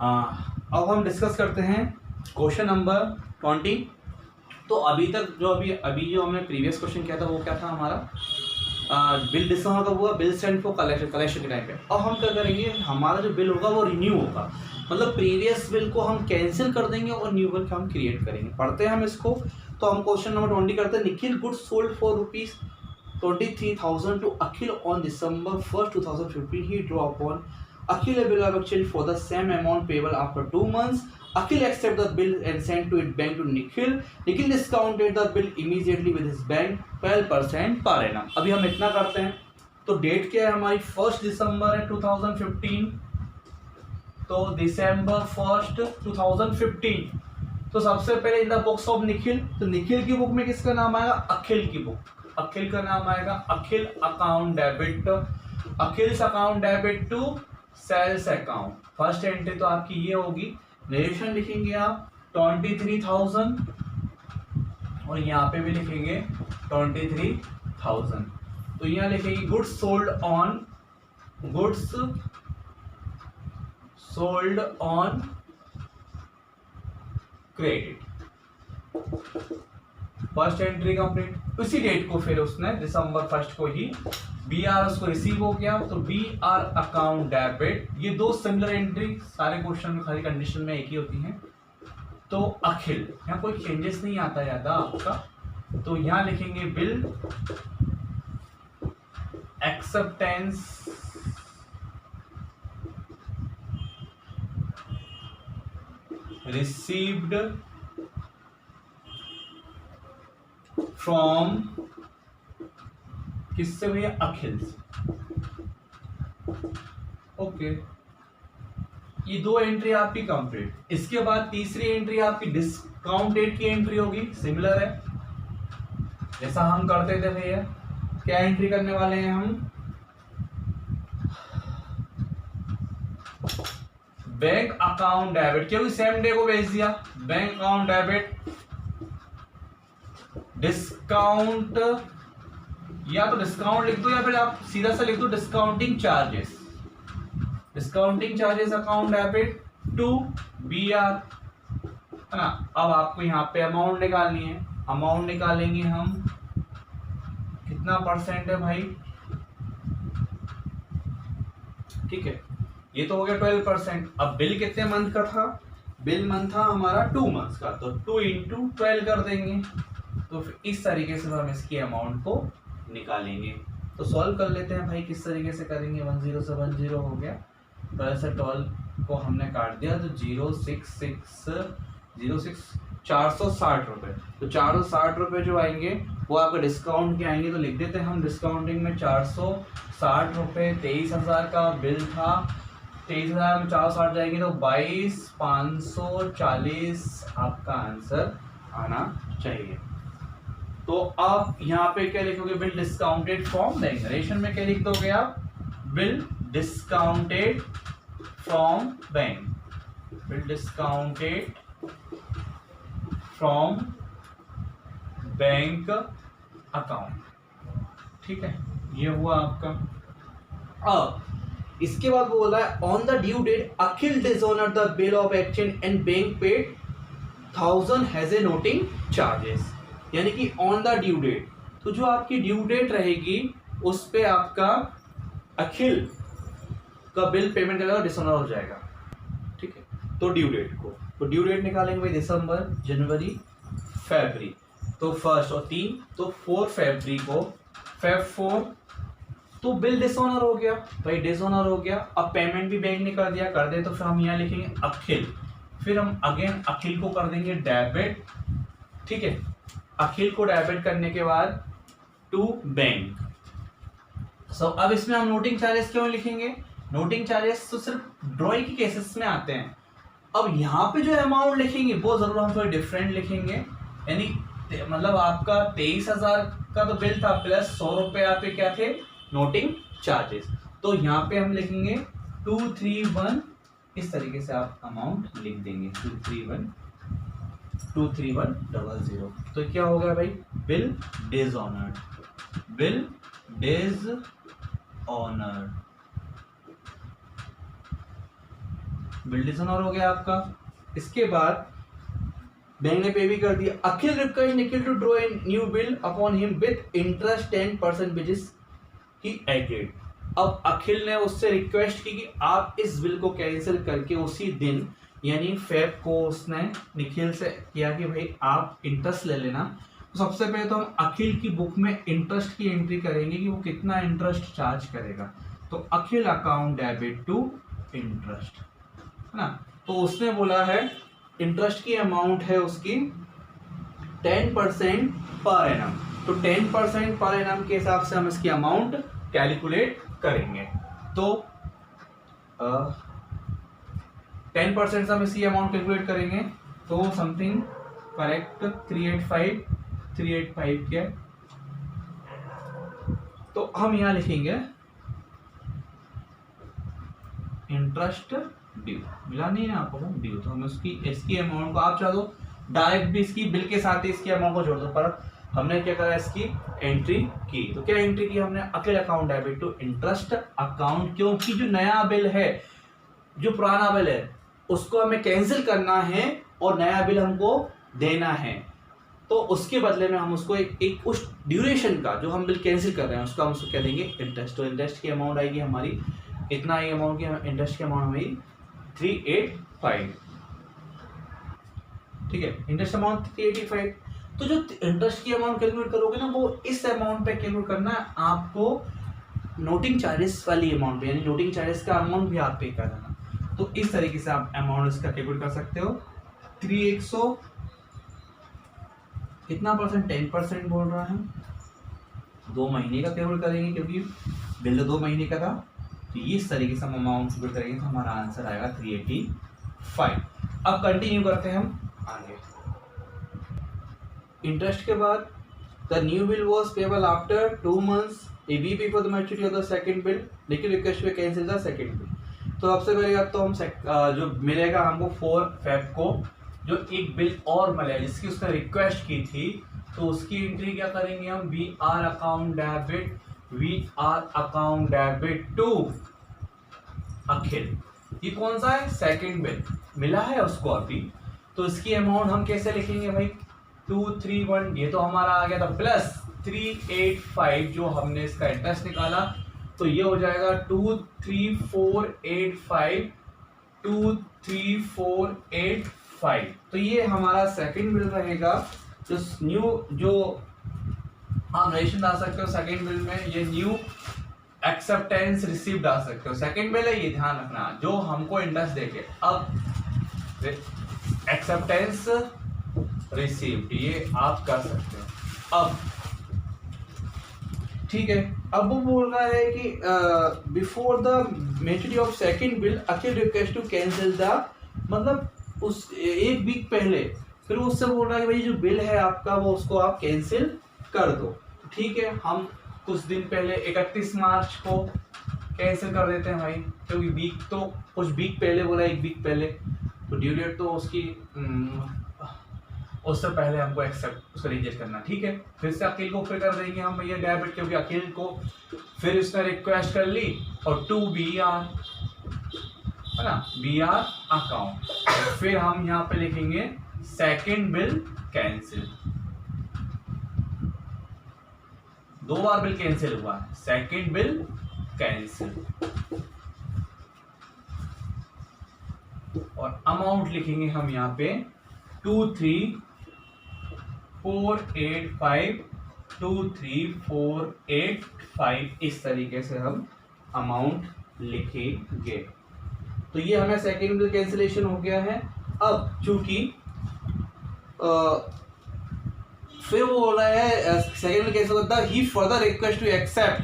अब हम डिस्कस करते हैं क्वेश्चन नंबर 20। तो अभी तक जो अभी जो हमने प्रीवियस क्वेश्चन किया था वो क्या था हमारा, बिल डिस्काउंट कब हुआ, बिल सेंड फॉर कलेक्शन के टाइम पे। अब हम क्या करेंगे, हमारा जो बिल होगा वो रिन्यू होगा, मतलब प्रीवियस बिल को हम कैंसिल कर देंगे और न्यू बिल हम क्रिएट करेंगे। पढ़ते हैं हम इसको। तो हम क्वेश्चन नंबर 20 करते हैं। Nikhil goods sold for ₹23,000 to Akhil on December 1st, 2015. He drew upon Akhil a bill of exchange for the same amount payable after 2 months. Akhil accepted the bill and sent to it bank to Nikhil. Nikhil discounted the bill immediately with his bank 12% per annum. अभी हम इतना करते हैं। तो date क्या है हमारी, 1 दिसंबर है 2015। तो दिसंबर 1 2015। तो सबसे पहले in the books of Nikhil, तो निखिल की बुक में किसका नाम आएगा, अखिल की बुक, अखिल का नाम आएगा Akhil account debit, Akhil's account debit to sales account. First entry तो आपकी ये होगी, नरेशन लिखेंगे आप 23,000 और यहाँ पे भी लिखेंगे 23,000। तो यहाँ लिखेंगे goods sold on credit. First entry complete. उसी डेट को फिर उसने दिसंबर 1 को ही BR उसको रिसीव हो गया, तो BR अकाउंट डेबिट। ये दो सिमिलर एंट्री सारे क्वेश्चन में खाली कंडीशन में एक ही होती हैं। तो अखिल, यहाँ कोई चेंजेस नहीं आता ज्यादा आपका। तो यहाँ लिखेंगे बिल एक्सेप्टेंस received from किससे भैया, अखिल से। ओके, ये दो एंट्री आपकी कंप्लीट। इसके बाद तीसरी एंट्री आपकी डिस्काउंट डेट की एंट्री होगी, सिमिलर है जैसा हम करते थे भैया। क्या एंट्री करने वाले हैं हम, बैंक अकाउंट डेबिट, क्योंकि सेम डे को भेज दिया। बैंक अकाउंट डेबिट डिस्काउंट, या तो डिस्काउंट लिख दो या फिर आप सीधा सा लिख दो discounting charges, discounting charges account debit to BR, है ना। अब आपको यहाँ पे अमाउंट निकालनी है, अमाउंट निकालेंगे हम, कितना परसेंट है भाई, ठीक है, ये तो हो गया 12%। अब बिल कितने मंथ का था, बिल मंथ था हमारा 2 मंथ्स का, तो 2 into 12 कर देंगे। तो फिर इस तरीके से हम इसकी अमाउंट को निकालेंगे। तो सॉल्व कर लेते हैं भाई, किस तरीके से करेंगे। 10 से 10 हो गया, 12 से 12 को हमने काट दिया, तो 460 रुपये। तो 460 रुपये जो आएंगे वो आपके डिस्काउंट के आएंगे। तो लिख देते हैं हम डिस्काउंटिंग में 460 रुपये। 23,000 का बिल था, 23,000 में 460 जाएंगे तो 22,540 आपका आंसर आना चाहिए। तो आप यहाँ पे क्या लिखोगे, bill discounted from bank. Ration में क्या लिख दोगे आप, bill discounted from bank, bill discounted from bank account, ठीक है, ये हुआ आपका। अब इसके बाद वो बोला है on the due date Akhil dishonoured the bill of exchange and bank paid 1000 has a noting charges, यानी कि ऑन द ड्यू डेट। तो जो आपकी ड्यू डेट रहेगी उस पे आपका अखिल का बिल पेमेंट करेगा, डिसऑनर हो जाएगा, ठीक है। तो ड्यू डेट को, तो ड्यू डेट निकालेंगे भाई दिसंबर, जनवरी, फरवरी, तो 1 और 3, तो 4 फरवरी को, Feb 4, तो बिल डिसऑनर हो गया भाई, डिसऑनर हो गया। अब पेमेंट भी बैंक ने कर दिया, कर दे, तो फिर हम यहाँ लिखेंगे अखिल, फिर हम अगेन अखिल को कर देंगे डेबिट, ठीक है। अखिल को डेबिट करने के बाद टू बैंक। अब इसमें हम नोटिंग चार्जेस क्यों लिखेंगे, नोटिंग चार्जेस तो सिर्फ ड्रॉइंग के केसेस में आते हैं। अब यहाँ पे जो अमाउंट लिखेंगे वो जरूर हम थोड़ा डिफरेंट लिखेंगे, यानी मतलब आपका 23,000 का तो बिल था प्लस 100 रुपये आपके क्या थे, नोटिंग चार्जेस। तो यहाँ पे हम लिखेंगे 231, इस तरीके से आप अमाउंट लिख देंगे 231,000। तो क्या हो गया भाई, bill dishonoured, bill dishonoured. Bill dishonour हो गया आपका। इसके बाद बैंक ने पे भी कर दिया। Akhil request Nikhil to draw a new bill upon him with interest 10% which is he agreed. अब अखिल ने उससे रिक्वेस्ट की कि आप इस बिल को कैंसिल करके उसी दिन यानी फेब को उसने निखिल से किया कि भाई आप इंटरेस्ट ले लेना। तो सबसे पहले तो हम अखिल की बुक में इंटरेस्ट की एंट्री करेंगे कि वो कितना इंटरेस्ट चार्ज करेगा। तो अखिल अकाउंट डेबिट टू इंटरेस्ट, है ना। तो उसने बोला है इंटरेस्ट की अमाउंट है उसकी 10% पर एनम। तो 10% पर एनम के हिसाब से हम इसकी अमाउंट कैलकुलेट करेंगे। तो 10% से हम इसकी अमाउंट कैलकुलेट करेंगे तो समथिंग करेक्ट 385 के। तो हम यहां लिखेंगे इंटरेस्ट ड्यू, मिला नहीं है आपको ड्यू। तो हम इसकी अमाउंट को आप चाहो तो डायरेक्ट भी इसकी बिल के साथ ही इसकी अमाउंट को जोड़ दो, पर हमने क्या करा इसकी एंट्री की। तो क्या एंट्री की हमने अकेले account debit to interest account, क्योंकि जो नया बिल है जो पुराना बिल है उसको हमें कैंसिल करना है और नया बिल हमको देना है। तो उसके बदले में हम उसको एक उस ड्यूरेशन का जो हम बिल कैंसिल कर रहे हैं उसका हम उसको क्या देंगे इंटरेस्ट। तो इंटरेस्ट की अमाउंट आएगी हमारी इतना आई अमाउंट की, इंटरेस्ट की अमाउंट हमारी 385, ठीक है। Interest amount 385। तो जो इंटरेस्ट की अमाउंट कैलकुलेट करोगे ना वो इस अमाउंट पे कैलकुलेट करना है आपको, नोटिंग चार्जेस वाली अमाउंट पे, यानी नोटिंग चार्जेस का अमाउंट भी आप पे कर देना। तो इस तरीके से आप अमाउंट इसका कैलकुलेट कर सकते हो। 300 कितना परसेंट, 10% बोल रहा है, 2 महीने का कैलकुलेट करेंगे क्योंकि बिल तो 2 महीने का था। तो इस तरीके से हम अमाउंट कैलकुलेट करेंगे तो हमारा आंसर आएगा 385। अब कंटिन्यू करते हैं हम आगे। इंटरेस्ट के बाद the new bill was payable after 2 months a week before the maturity of the second bill, लेकिन रिक्वेस्ट पे कैंसिल द सेकंड बिल। तो सबसे पहले बात तो हम जो मिलेगा हमको 4 Feb को जो एक बिल और मिलेगा जिसकी उसने रिक्वेस्ट की थी, तो उसकी एंट्री क्या करेंगे हम, we are account debit to Akhil. ये कौन सा है, सेकंड बिल मिला है उसको अभी। तो इसकी अमाउंट हम कैसे लिखेंगे भाई, 231, ये तो हमारा आ गया था, प्लस 385 जो हमने इसका इंटरेस्ट निकाला, तो ये हो जाएगा 23485। तो ये हमारा सेकंड बिल रहेगा। जो आप रेशन डाल सकते हो सेकंड बिल में, ये न्यू एक्सेप्टेंस रिसीव डाल सकते हो। सेकंड बिल है ये ध्यान रखना, जो हमको इंटरेस्ट देके अब एक्सेप्टेंस रिसीव्ड ये आप कर सकते हो। अब ठीक है, अब वो बोल रहा है कि before the maturity of second bill Akhil request to cancel the, मतलब उस एक वीक पहले फिर उससे बोल रहा है कि भाई जो बिल है आपका वो उसको आप कैंसिल कर दो। ठीक है, हम कुछ दिन पहले 31 मार्च को कैंसिल कर देते हैं भाई, क्योंकि वीक तो कुछ वीक पहले बोला, एक वीक पहले, तो ड्यू डेट तो उसकी उससे पहले हमको एक्सेप्ट उसको रिजेक्ट करना। ठीक है, फिर से अखिल को फिर कर देंगे हम भैया डेबिट, क्योंकि अखिल को फिर उसने रिक्वेस्ट कर ली, और टू BR है ना, BR अकाउंट। फिर हम यहाँ पे लिखेंगे सेकंड बिल कैंसिल, 2 बार बिल कैंसिल हुआ है, सेकंड बिल कैंसिल, और अमाउंट लिखेंगे हम यहाँ पे 23485 इस तरीके से हम अमाउंट लिखेंगे। तो ये हमें सेकंड बिल कैंसिलेशन हो गया है। अब चूंकि फिर वो बोल रहा है सेकंड बिल कैंसिल होता है, he further request to accept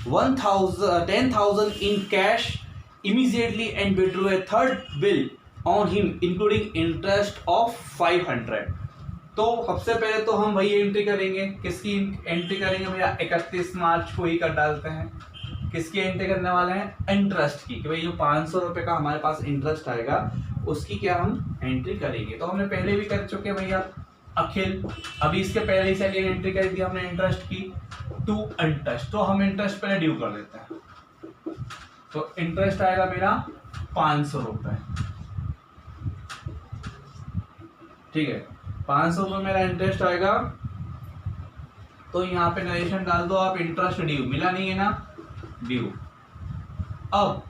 10,000 in cash immediately and withdraw a third bill on him including interest of 500। तो सबसे पहले तो हम वही एंट्री करेंगे, किसकी एंट्री करेंगे भैया, 31 मार्च को ही कर डालते हैं। किसकी एंट्री करने वाले हैं, इंटरेस्ट की, कि भाई जो 500 रुपए का हमारे पास इंटरेस्ट आएगा उसकी क्या हम एंट्री करेंगे। तो हमने पहले भी कर चुके हैं भैया अखिल, अभी इसके पहले ही सेकेंड एंट्री कर दी हमने इंटरेस्ट की, टू इंटरेस्ट। तो हम इंटरेस्ट पहले ड्यू कर देते हैं। तो इंटरेस्ट आएगा मेरा 500 रुपये। ठीक है, 500 रुपये मेरा इंटरेस्ट आएगा। तो यहाँ पे नरेशन डाल दो आप, इंटरेस्ट ड्यू मिला नहीं है ना, ड्यू। अब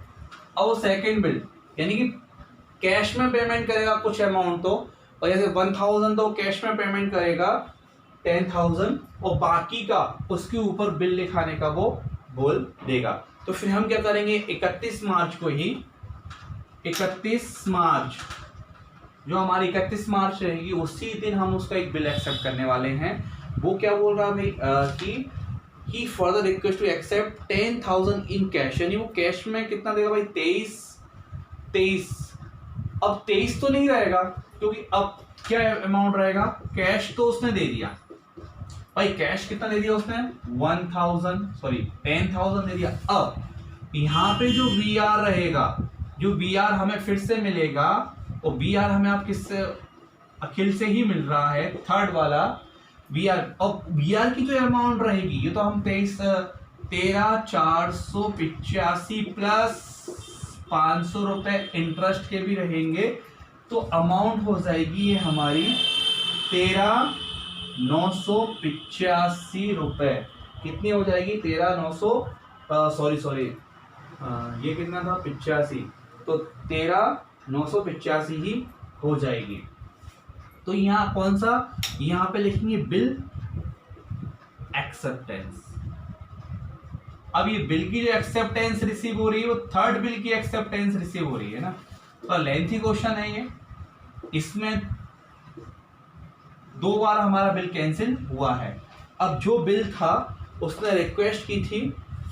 वो सेकेंड बिल यानी कि कैश में पेमेंट करेगा कुछ अमाउंट, तो और जैसे 1000 तो कैश में पेमेंट करेगा 10,000, और बाकी का उसके ऊपर बिल लिखाने का वो बोल देगा। तो फिर हम क्या करेंगे, 31 मार्च को ही, 31 मार्च जो हमारी 31 मार्च रहेगी उसी दिन हम उसका एक बिल एक्सेप्ट करने वाले हैं। वो क्या बोल रहा भाई कि he further request to accept 10,000 in cash, यानी वो कैश में कितना देगा भाई, 23। अब 23 तो नहीं रहेगा क्योंकि अब क्या अमाउंट रहेगा, कैश तो उसने दे दिया भाई, कैश कितना दे दिया उसने, 10,000 दे दिया। अब यहाँ पे जो VR रहेगा, जो VR हमें फिर से मिलेगा, और VR हमें आप किससे, अखिल से ही मिल रहा है, थर्ड वाला VR। और VR की जो अमाउंट रहेगी, ये तो हम 13,485 प्लस 500 रुपए इंटरेस्ट के भी रहेंगे, तो अमाउंट हो जाएगी ये हमारी 13,985 रुपए। कितनी हो जाएगी, 13,900 सॉरी ये कितना था, 85, तो 13,985 ही हो जाएगी। तो यहाँ कौन सा, यहाँ पे लिखेंगे बिल एक्सेप्टेंस। अब ये बिल की जो एक्सेप्टेंस रिसीव हो रही है वो थर्ड बिल की एक्सेप्टेंस रिसीव हो रही है ना, तो लेंथी क्वेश्चन है ये। इसमें 2 बार हमारा बिल कैंसिल हुआ है। अब जो बिल था उसने रिक्वेस्ट की थी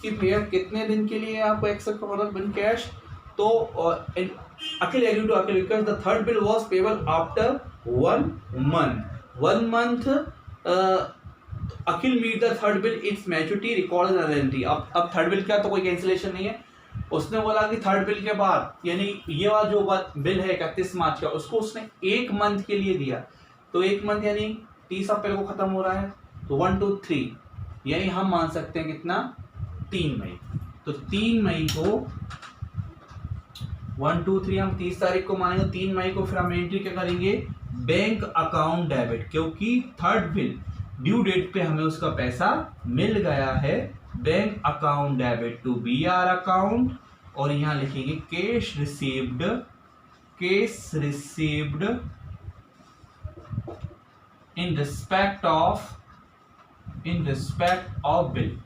कि भैया कितने दिन के लिए आपको एक्सेप्ट करना बिल कैश, तो Akhil agree to Akhil request the third bill was payable after 1 month Akhil meet the third bill its maturity record an. अब थर्ड बिल का तो कोई कैंसिलेशन नहीं है, उसने बोला कि थर्ड बिल के बाद, यानी ये वाला जो बिल है 31 मार्च का, उसको उसने 1 मंथ के लिए दिया, तो 1 मंथ यानी 30 अप्रैल को खत्म हो रहा है, तो 1 2 3 यानी हम मान सकते हैं कितना, 3 मई। तो 3 मई को 1 2 3 हम 30 तारीख को मानेंगे, 3 मई को फिर हम एंट्री क्या करेंगे, बैंक अकाउंट डेबिट, क्योंकि थर्ड बिल ड्यू डेट पे हमें उसका पैसा मिल गया है। Bank account debit to BR account, और यहां लिखेंगे cash received in respect of bill.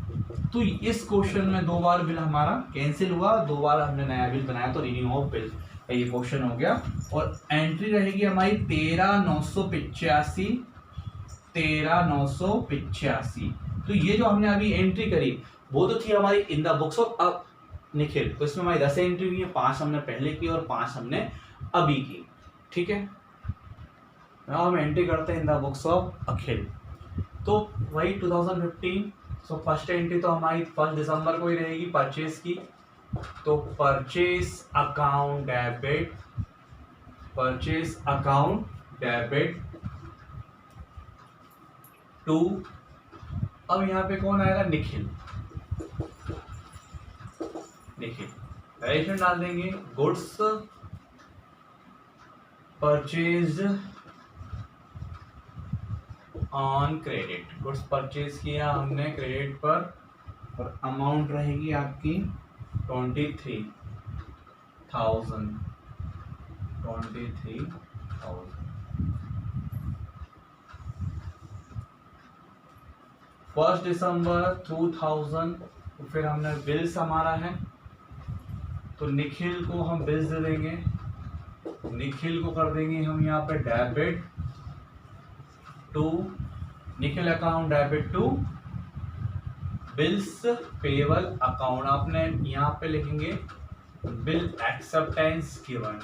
तो इस क्वेश्चन में 2 बार बिल हमारा कैंसिल हुआ, 2 बार हमने नया बिल बनाया, तो रीडिंग ऑफ बिल ये क्वेश्चन हो गया। और एंट्री रहेगी हमारी 13,985। तो ये जो हमने अभी एंट्री करी वो तो थी हमारी इन द बुक्स ऑफ अब निखिल, तो इसमें हमारी 10 एंट्री हुई है, 5 हमने पहले की और 5 हमने अभी की। ठीक है, हम एंट्री करते हैं इन द बुक्स ऑफ अखिल। तो वही 2015, सो फर्स्ट एंट्री तो हमारी 1 दिसंबर को ही रहेगी परचेज की, तो परचेज अकाउंट डेबिट टू, अब यहाँ पे कौन आएगा, निखिल वैल्यूएशन डाल देंगे, goods purchase on credit, goods purchase किया हमने क्रेडिट पर, और अमाउंट रहेगी आपकी 23,000। 1 दिसंबर 2000, तो फिर हमने बिल्स हमारा है, तो निखिल को हम बिल्स दे देंगे, निखिल को कर देंगे हम यहाँ पे debit to Nikhil account, debit to bills payable account. आपने यहाँ पे लिखेंगे बिल एक्सेप्टेंस गिवन,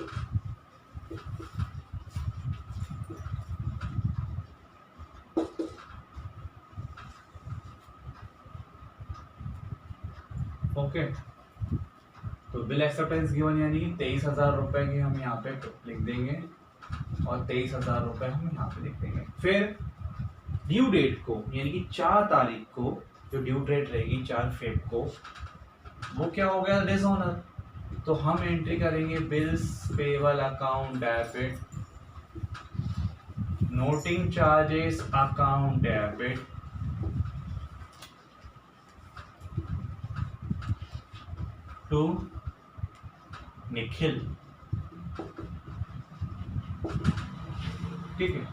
ओके। तो बिल एक्सेप्टेंस गिवन यानी कि 23,000 रुपए की हम यहाँ पे लिख देंगे, और 23,000 रुपए हम यहाँ पे लिख देंगे। फिर ड्यू डेट को यानी कि 4 तारीख को जो ड्यू डेट रहेगी 4 फेब को, वो क्या हो गया, डिसऑनर। तो हम एंट्री करेंगे bills payable account debit, noting charges account debit, to Nikhil. ठीक है,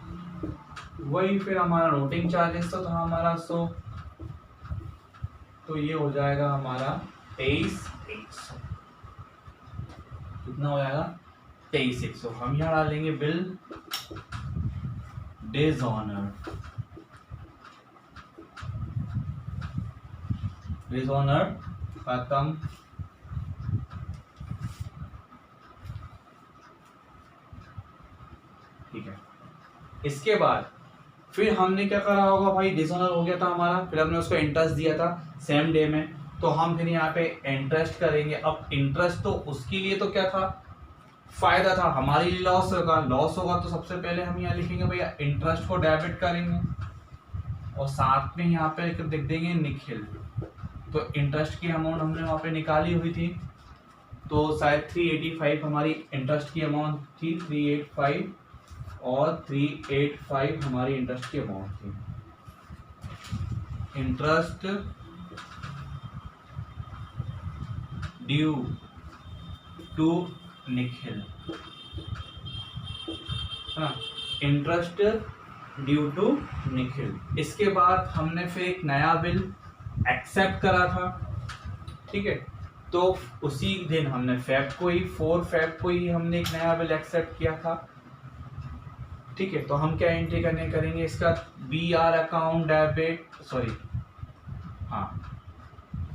वही फिर हमारा नोटिंग चार्जेस तो था हमारा 100, तो ये हो जाएगा हमारा 23,100। कितना हो जाएगा? 23,100। हम यहाँ डालेंगे बिल डिसऑनर्ड, डिसऑनर्ड खत्म। ठीक है, इसके बाद फिर हमने क्या करा होगा भाई, डिसऑनर हो गया था हमारा, फिर हमने उसको इंटरेस्ट दिया था सेम डे में, तो हम फिर यहाँ पे इंटरेस्ट करेंगे। अब इंटरेस्ट तो उसके लिए तो क्या था, फायदा था, हमारे लिए लॉस होगा। लॉस होगा तो सबसे पहले हम यहाँ लिखेंगे भैया इंटरेस्ट को डेबिट करेंगे, और साथ में यहाँ पे लिख देंगे निखिल। तो इंटरेस्ट की अमाउंट हमने वहाँ पे निकाली हुई थी, तो शायद 385 हमारी इंटरेस्ट की अमाउंट थी, 385 और 385 हमारी इंटरेस्ट की अमाउंट थी। इंटरेस्ट ड्यू टू निखिल, हाँ, इंटरेस्ट ड्यू टू निखिल। इसके बाद हमने फिर एक नया बिल एक्सेप्ट करा था। ठीक है, तो उसी दिन हमने फेब को ही 4 फेब को ही हमने एक नया बिल एक्सेप्ट किया था। ठीक है, तो हम क्या एंट्री करेंगे इसका, B R account debit, sorry हाँ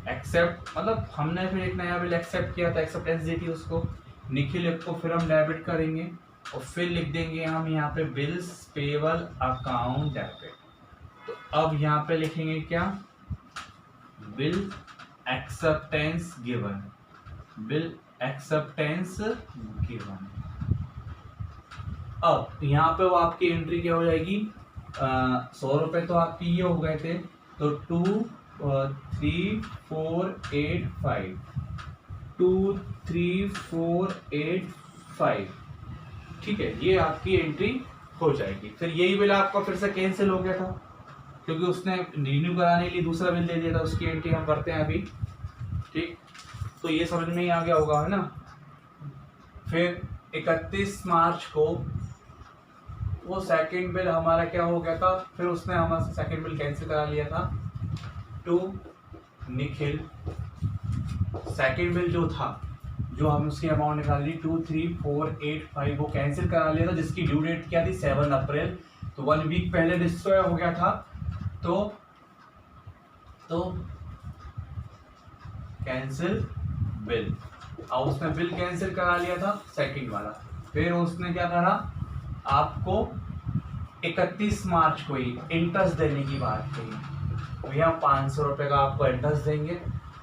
एक्सेप्ट, मतलब हमने फिर एक नया बिल एक्सेप्ट किया था, एक्सेप्टेंस दी थी उसको, निखिल को फिर हम डेबिट करेंगे, और फिर लिख देंगे हम यहाँ पे बिल्स पेबल अकाउंट डेबिट। तो अब यहाँ पे लिखेंगे क्या, bill acceptance given, bill acceptance given. अब यहाँ पे वो आपकी एंट्री क्या हो जाएगी, 100 रुपए तो आपकी ये हो गए थे, तो 23485, 23485। ठीक है, ये आपकी एंट्री हो जाएगी। फिर यही बिल आपका फिर से कैंसिल हो गया था, क्योंकि उसने रिन्यू कराने के लिए दूसरा बिल दे दिया था, उसकी एंट्री हम करते हैं अभी। ठीक, तो ये समझ में ही आ गया होगा, है ना। फिर 31 मार्च को वो सेकंड बिल हमारा क्या हो गया था, फिर उसने हमारा सेकंड बिल कैंसिल करा लिया था टू निखिल। सेकंड बिल जो था, जो हम उसकी अमाउंट निकाल ली 23485, वो कैंसिल करा लिया था, जिसकी ड्यू डेट क्या थी, 7 अप्रैल। तो 1 वीक पहले डिस्ट्रॉय हो गया था, तो कैंसिल बिल। और उसने बिल कैंसिल करा लिया था सेकंड वाला। फिर उसने क्या करा, आपको 31 मार्च को ही इंटरेस्ट देने की बात कही, भैया 500 रुपये का आपको इंटरेस्ट देंगे।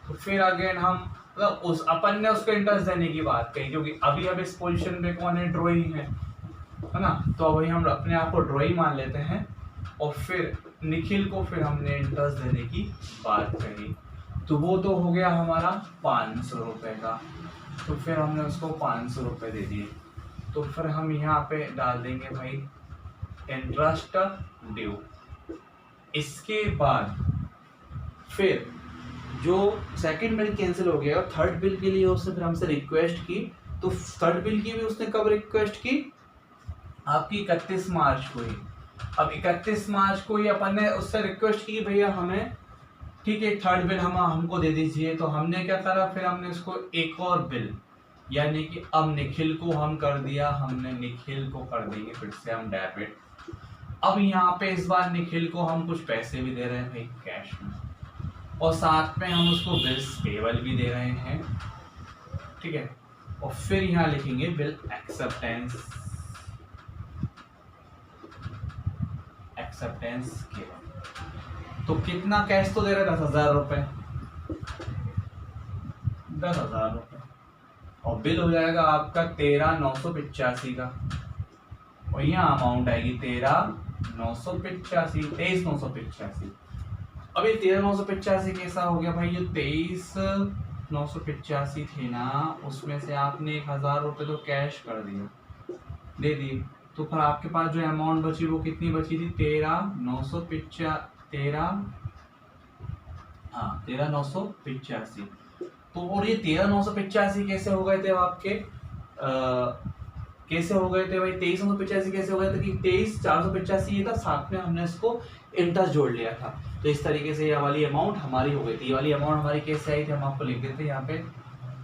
तो फिर अगेन हम मतलब उस अपन ने उसको इंटरेस्ट देने की बात कही, क्योंकि अभी अब इस पोजीशन पे कौन है, ड्रॉई है ना, तो अभी हम अपने आप को ड्रॉई मान लेते हैं। और फिर निखिल को फिर हमने इंटरेस्ट देने की बात कही, तो वो तो हो गया हमारा 500 रुपये का, तो फिर हमने उसको 500 रुपये दे दिए। तो फिर हम यहाँ पे डाल देंगे भाई इंटरेस्ट ड्यू। इसके बाद फिर जो सेकंड बिल कैंसिल हो गया और थर्ड बिल के लिए उसने फिर हमसे रिक्वेस्ट की, तो थर्ड बिल की भी उसने कब रिक्वेस्ट की, आपकी 31 मार्च को ही। अब 31 मार्च को ही अपन ने उससे रिक्वेस्ट की भैया हमें, ठीक है, थर्ड बिल हमको दे दीजिए। तो हमने क्या करा, फिर हमने उसको एक और बिल, यानी कि अब निखिल को हम कर दिया, हमने निखिल को कर देंगे फिर से हम डेबिट। अब यहाँ पे इस बार निखिल को हम कुछ पैसे भी दे रहे हैं भाई कैश में, और साथ में हम उसको बिल्स पेबल भी दे रहे हैं। ठीक है, और फिर यहाँ लिखेंगे बिल एक्सेप्टेंस, एक्सेप्टेंस गिवन। तो कितना कैश तो दे रहे, 10,000 रुपये, 10,000 रुपये, और बिल हो जाएगा आपका 13,985 का, और यहाँ अमाउंट आएगी 13,985, 23,985। अब ये 13,985 कैसा हो गया भाई, ये 23 985 थे ना, उसमें से आपने 1000 रुपये तो कैश कर दिए, दे दिए, तो फिर आपके पास जो अमाउंट बची वो कितनी बची थी? 13,985। तो और ये 13,985 कैसे हो गए थे आपके? कैसे हो गए थे भाई? 23,985 कैसे हो गए थे कि 23,485 ये था, साथ में हमने इसको इंटरेस्ट जोड़ लिया था। तो इस तरीके से ये वाली अमाउंट हमारी हो गई थी। ये वाली अमाउंट हमारी कैसे आई थी, हम आपको लिख देते हैं यहाँ पे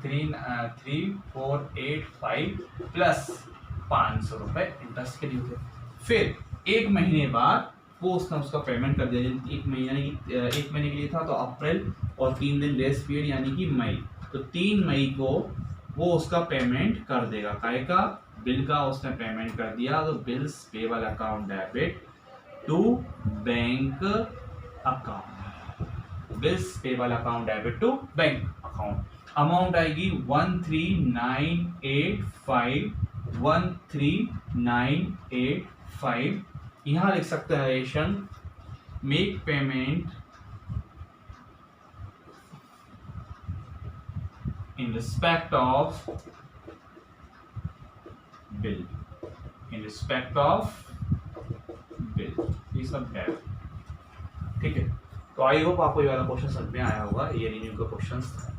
3485 प्लस 500 रुपए इंटरेस्ट के लिए थे। फिर एक महीने बाद वो उसने उसका पेमेंट कर दिया। एक महीने के लिए था तो अप्रैल और 3 दिन ग्रेस पीरियड यानी कि मई, तो 3 मई को वो उसका पेमेंट कर देगा। काय का? बिल का उसने पेमेंट कर दिया। तो bills payable account debit to bank account, bills payable account debit to bank account. Amount आएगी 13,985। यहां लिख सकते हैं रेशन make payment in respect of bill, in respect of bill, ये सब है। ठीक है, तो आई होप आपको ये वाला क्वेश्चन समझ में आया होगा। ये रिन्यू का क्वेश्चन था।